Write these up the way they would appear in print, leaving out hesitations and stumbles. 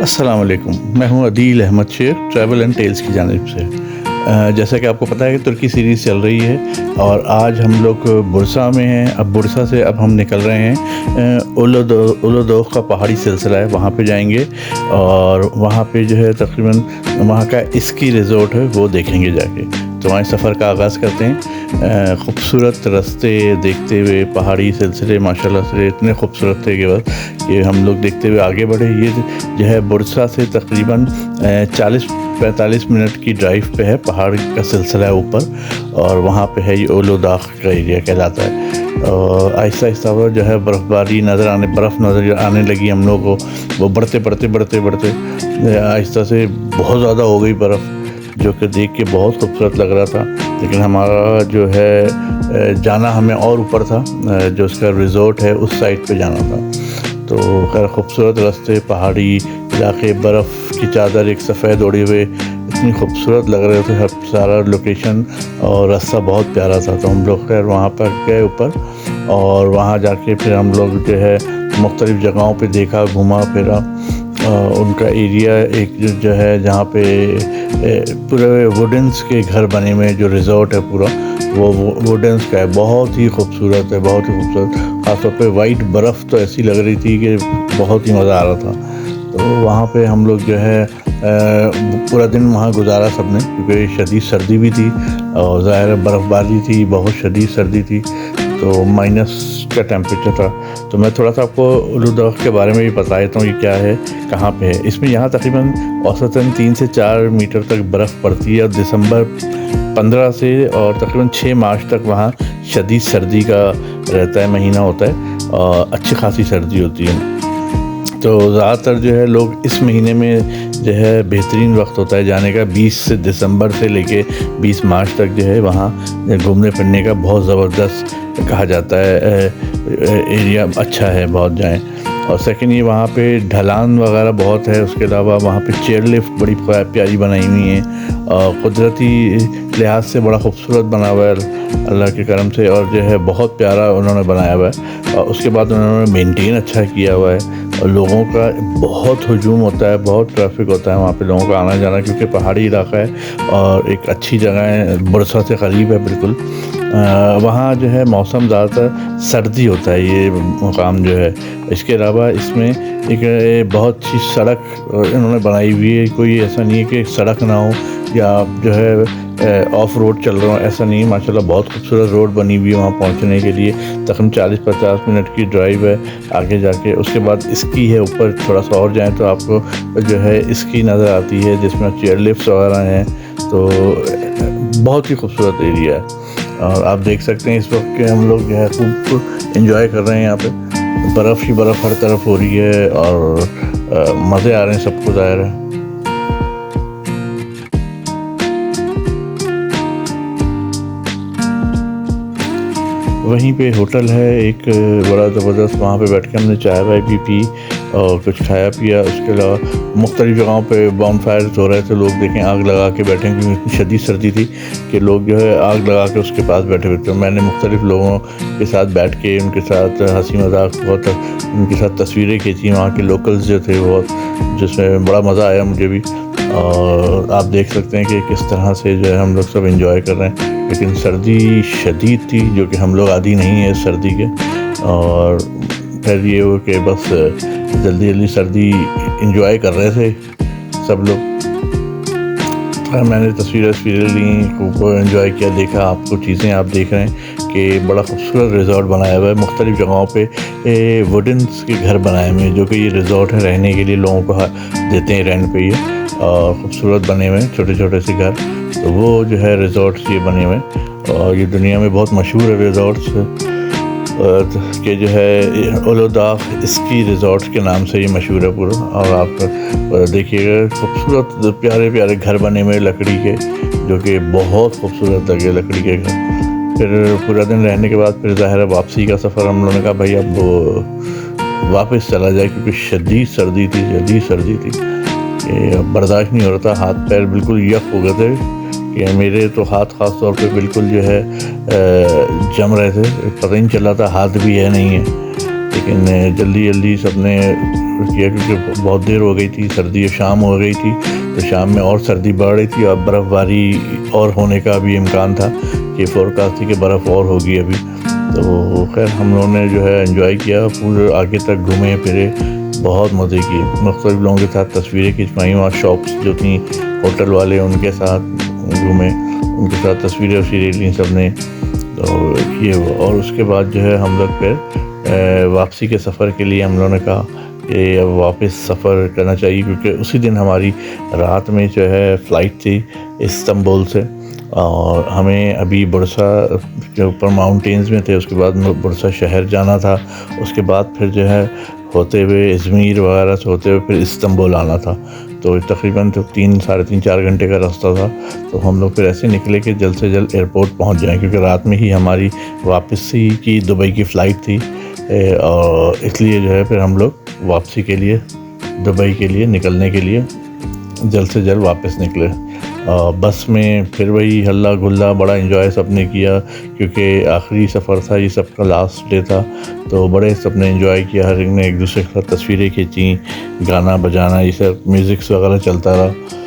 अस्सलाम वालेकुम। मैं हूं अदील अहमद शेर, ट्रैवल एंड टेल्स की जानिब से। जैसा कि आपको पता है कि तुर्की सीरीज़ चल रही है और आज हम लोग बुरसा में हैं। अब बुरसा से अब हम निकल रहे हैं उलोदोग का पहाड़ी सिलसिला है, वहाँ पे जाएंगे और वहाँ पे जो है तकरीबन वहाँ का स्की रिज़ॉर्ट है, वो देखेंगे जाके। तो वहाँ सफ़र का आगाज़ करते हैं। खूबसूरत रास्ते देखते हुए पहाड़ी सिलसिले माशाल्लाह से इतने खूबसूरत थे कि हम लोग देखते हुए आगे बढ़े। ये जो है बुरसा से तकरीबन 40-45 मिनट की ड्राइव पे है, पहाड़ का सिलसिला है ऊपर, और वहाँ पे है ये ओलोदाग का एरिया कहलाता है। और आहिस्ता आहिस्ता वो जो है बर्फ़ नज़र आने लगी हम लोग को। वो बढ़ते आहिस्ता से बहुत ज़्यादा हो गई बर्फ़, जो कि देख के बहुत खूबसूरत लग रहा था। लेकिन हमारा जो है जाना हमें और ऊपर था, जो उसका रिज़ॉर्ट है उस साइड पे जाना था। तो खैर खूबसूरत रास्ते, पहाड़ी इलाके, बर्फ़ की चादर एक सफ़ेद ओढ़े हुए, इतनी खूबसूरत लग रहे थे सब सारा लोकेशन, और रास्ता बहुत प्यारा था। तो हम लोग खैर वहाँ पर गए ऊपर, और वहाँ जाके फिर हम लोग जो है मुख्तलिफ़ जगहों पे देखा, घूमा फिरा। उनका एरिया एक जो है जहाँ पे पूरे वुडन्स के घर बने हुए, जो रिज़ॉर्ट है पूरा वो वुडन्स का है, बहुत ही खूबसूरत है, बहुत ही खूबसूरत। ख़ासतौर पे वाइट बर्फ़ तो ऐसी लग रही थी कि बहुत ही मज़ा आ रहा था। तो वहाँ पे हम लोग जो है पूरा दिन वहाँ गुजारा सबने, क्योंकि शदीद सर्दी भी थी और ज़ाहिर बर्फ़बारी थी, बहुत शदीद सर्दी थी, तो माइनस का टेम्परेचर था। तो मैं थोड़ा सा आपको ओलोदाग के बारे में भी बता देता हूँ ये क्या है, कहाँ पे है। इसमें यहाँ तकरीबन औसतन 3 से 4 मीटर तक बर्फ़ पड़ती है, और दिसंबर 15 से और तकरीबन 6 मार्च तक वहाँ शदीद सर्दी का रहता है, महीना होता है, और अच्छी खासी सर्दी होती है। तो ज़्यादातर जो है लोग इस महीने में जो है बेहतरीन वक्त होता है जाने का, 20 दिसंबर से लेके 20 मार्च तक जो है वहाँ घूमने फिरने का बहुत ज़बरदस्त कहा जाता है, एरिया अच्छा है, बहुत जाएं। और सेकंड ये वहाँ पे ढलान वगैरह बहुत है। उसके अलावा वहाँ पे चेयर लिफ्ट बड़ी प्यारी बनाई हुई है, और कुदरती लिहाज से बड़ा खूबसूरत बना हुआ है अल्लाह के करम से, और जो है बहुत प्यारा उन्होंने बनाया हुआ है। और उसके बाद उन्होंने मेंटेन अच्छा किया हुआ है, और लोगों का बहुत हुजूम होता है, बहुत ट्रैफिक होता है वहाँ पे, लोगों का आना जाना, क्योंकि पहाड़ी इलाका है और एक अच्छी जगह है, बुरसा से करीब है बिल्कुल। वहाँ जो है मौसम ज़्यादातर सर्दी होता है ये मुकाम जो है। इसके अलावा इसमें एक बहुत अच्छी सड़क इन्होंने बनाई हुई है। कोई ऐसा नहीं है कि सड़क ना हो या जो है ऑफ रोड चल रहा हो, ऐसा नहीं है। माशाल्लाह बहुत खूबसूरत रोड बनी हुई है वहाँ पहुँचने के लिए। तकरीबन 40-50 मिनट की ड्राइव है आगे जाके। उसके बाद स्की है ऊपर, थोड़ा सा और जाएँ तो आपको जो है स्की नज़र आती है, जिसमें चेयर लिफ्ट्स वगैरह हैं। तो बहुत ही खूबसूरत एरिया है, और आप देख सकते हैं इस वक्त के हम लोग जो है खूब एंजॉय कर रहे हैं। यहाँ पे बर्फ़ ही बर्फ़ हर तरफ हो रही है, और मज़े आ रहे हैं सबको ज़ाहिर है। वहीं पे होटल है एक बड़ा ज़बरदस्त, वहाँ पे बैठ के हमने चाय वाय भी पी और कुछ खाया पिया। उसके अलावा मुख्तलिफ़ जगहों पे बॉनफायर्स हो रहे थे, लोग देखें आग लगा के बैठे हैं, क्योंकि इतनी शदीद सर्दी थी कि लोग जो है आग लगा के उसके पास बैठे हुए थे। मैंने मुख्तलिफ़ लोगों के साथ बैठ के उनके साथ हंसी मजाक, बहुत उनके साथ तस्वीरें खींची, वहाँ के लोकल्स जो थे बहुत, जिसमें बड़ा मज़ा आया मुझे भी। और आप देख सकते हैं कि किस तरह से जो है हम लोग सब एंजॉय कर रहे हैं। लेकिन सर्दी शदीद थी, जो कि हम लोग आदी नहीं है सर्दी के, और फिर ये हो कि बस जल्दी सर्दी एंजॉय कर रहे थे सब लोग। मैंने तस्वीरें ली, खूब एंजॉय किया, देखा। आपको चीज़ें आप देख रहे हैं कि बड़ा खूबसूरत रिज़ॉर्ट बनाया हुआ है। मुख्तलिफ़ जगहों पे वुडन्स के घर बनाए हुए हैं, जो कि ये रिज़ॉर्ट है रहने के लिए, लोगों को देते हैं रेंट पे ये, और ख़ूबसूरत बने हुए हैं छोटे छोटे से घर। तो वो जो है रिज़ॉर्ट्स ये बने हुए हैं, और ये दुनिया में बहुत मशहूर है रिज़ॉर्ट्स के जो है ओलोदाग स्की रिज़ॉर्ट्स के नाम से ये मशहूर है पूरा। और आप देखिएगा खूबसूरत प्यारे प्यारे घर बने हुए लकड़ी के, जो कि बहुत खूबसूरत लगे लकड़ी के घर। फिर पूरा दिन रहने के बाद फिर ज़ाहिर है वापसी का सफ़र हम लोगों ने कहा भाई अब वापस चला जाए, क्योंकि शदीद सर्दी थी कि बर्दाश्त नहीं हो रहा था। हाथ पैर बिल्कुल यक हो गए थे कि मेरे तो हाथ ख़ास तौर पे बिल्कुल जो है जम रहे थे, पता ही नहीं चल रहा था हाथ भी है नहीं है। लेकिन जल्दी जल्दी सबने किया क्योंकि बहुत देर हो गई थी, सर्दी शाम हो गई थी, तो शाम में और सर्दी बढ़ रही थी और बर्फ़बारी और होने का भी इम्कान था कि फोरकास्ट थी कि बर्फ़ और होगी अभी। तो खैर हम लोगों ने जो है एंजॉय किया, पूरे आगे तक घूमे फिरे, बहुत मज़े किए, मुख्तलिफ लोगों के साथ तस्वीरें खिंचवाई, वहाँ शॉप्स जो थी होटल वाले उनके साथ घूमे, उनके साथ तस्वीरें वसीरें ली सब ने। तो ये हुआ और उसके बाद जो है हम लोग फिर वापसी के सफ़र के लिए हम लोगों ने कहा कि अब वापस सफ़र करना चाहिए, क्योंकि उसी दिन हमारी रात में जो है फ़्लाइट थी इस्तांबुल से, और हमें अभी बुरसा के ऊपर माउंटेन्स में थे, उसके बाद बुरसा शहर जाना था, उसके बाद फिर जो है होते हुए इज़मीर वगैरह से होते हुए फिर इस्तांबुल आना था। तो तकरीबन तो 3-3.5 4 घंटे का रास्ता था। तो हम लोग फिर ऐसे निकले कि जल्द से जल्द एयरपोर्ट पहुंच जाएं, क्योंकि रात में ही हमारी वापसी की दुबई की फ़्लाइट थी, और इसलिए जो है फिर हम लोग वापसी के लिए दुबई के लिए निकलने के लिए जल्द से जल्द वापस निकले। बस में फिर वही हल्ला गुल्ला, बड़ा एंजॉय सबने किया, क्योंकि आखिरी सफ़र था, ये सबका लास्ट डे था, तो बड़े सबने एंजॉय किया, हर एक ने एक दूसरे के साथ तस्वीरें खींची, गाना बजाना ये सब म्यूज़िक्स वगैरह चलता रहा।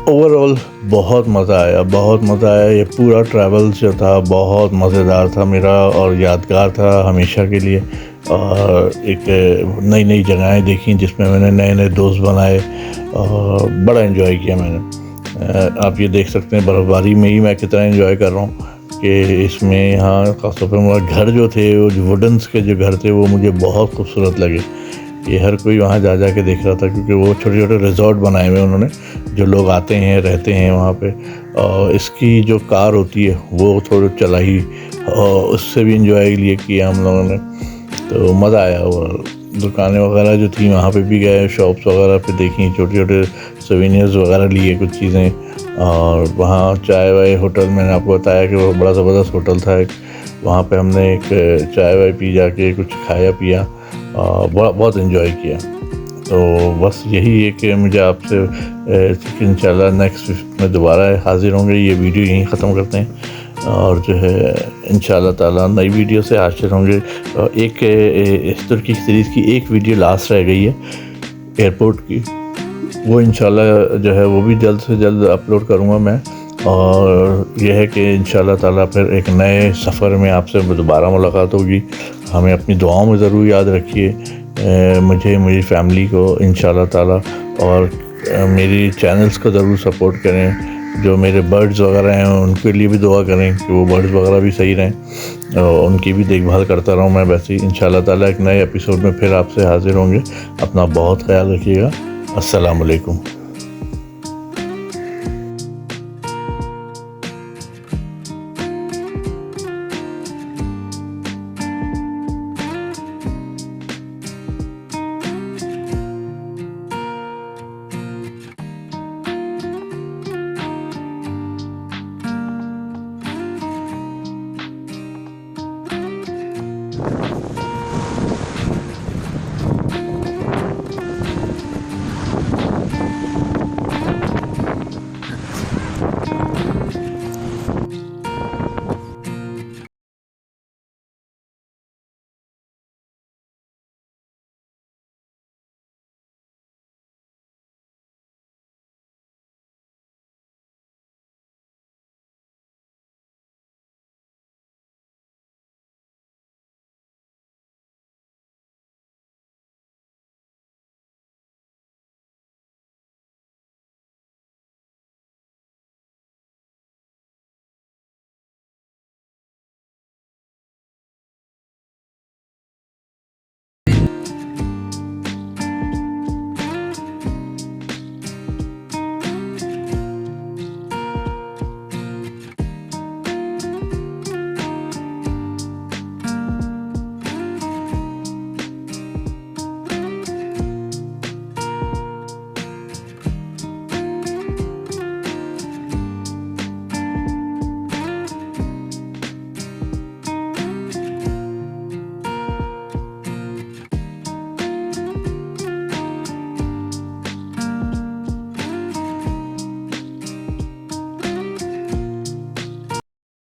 ओवरऑल बहुत मज़ा आया, बहुत मज़ा आया। ये पूरा ट्रैवल जो था बहुत मज़ेदार था मेरा और यादगार था हमेशा के लिए, और एक नई नई जगहें देखी जिसमें मैंने नए नए दोस्त बनाए और बड़ा एंजॉय किया मैंने। आप ये देख सकते हैं बर्फ़बारी में ही मैं कितना एंजॉय कर रहा हूँ कि इसमें यहाँ ख़ासतौर पर मेरा घर जो थे वो जो वुडन्स के जो घर थे वो मुझे बहुत खूबसूरत लगे। ये हर कोई वहाँ जा जा के देख रहा था, क्योंकि वो छोटे छोटे रिजॉर्ट बनाए हुए उन्होंने, जो लोग आते हैं रहते हैं वहाँ पे। और इसकी जो कार होती है वो थोड़ी चलाई और उससे भी इंजॉय लिए किया हम लोगों ने, तो मज़ा आया। और दुकानें वगैरह जो थी वहाँ पे भी गए, शॉप्स वगैरह पे देखी, छोटे छोटे सोवेनियर्स वगैरह लिए कुछ चीज़ें। और वहाँ चाय वाय होटल, मैंने आपको बताया कि वो बड़ा ज़बरदस्त होटल था एक, वहाँ पे हमने एक चाय वाय पी जाके कुछ खाया पिया, बहुत एंजॉय किया। तो बस यही है कि मुझे आपसे इंशाल्लाह नेक्स्ट वीक में दोबारा हाज़िर होंगे। ये वीडियो यहीं ख़त्म करते हैं और जो है इंशाल्लाह ताला नई वीडियो से हाज़िर होंगे। एक इस तुर्की सीरीज़ की एक वीडियो लास्ट रह गई है एयरपोर्ट की, वो इंशाल्लाह जो है वो भी जल्द से जल्द अपलोड करूँगा मैं। और यह है कि इंशाल्लाह ताला फिर एक नए सफ़र में आपसे दोबारा मुलाकात होगी। हमें अपनी दुआओं में ज़रूर याद रखिए, मुझे, मेरी फैमिली को इंशाल्लाह ताला, और मेरी चैनल्स को ज़रूर सपोर्ट करें। जो मेरे बर्ड्स वगैरह हैं उनके लिए भी दुआ करें कि वो बर्ड्स वगैरह भी सही रहें, और उनकी भी देखभाल करता रहूँ मैं वैसे ही। इंशाल्लाह ताला एक नए एपिसोड में फिर आपसे हाज़िर होंगे। अपना बहुत ख्याल रखिएगा। अस्सलाम वालेकुम।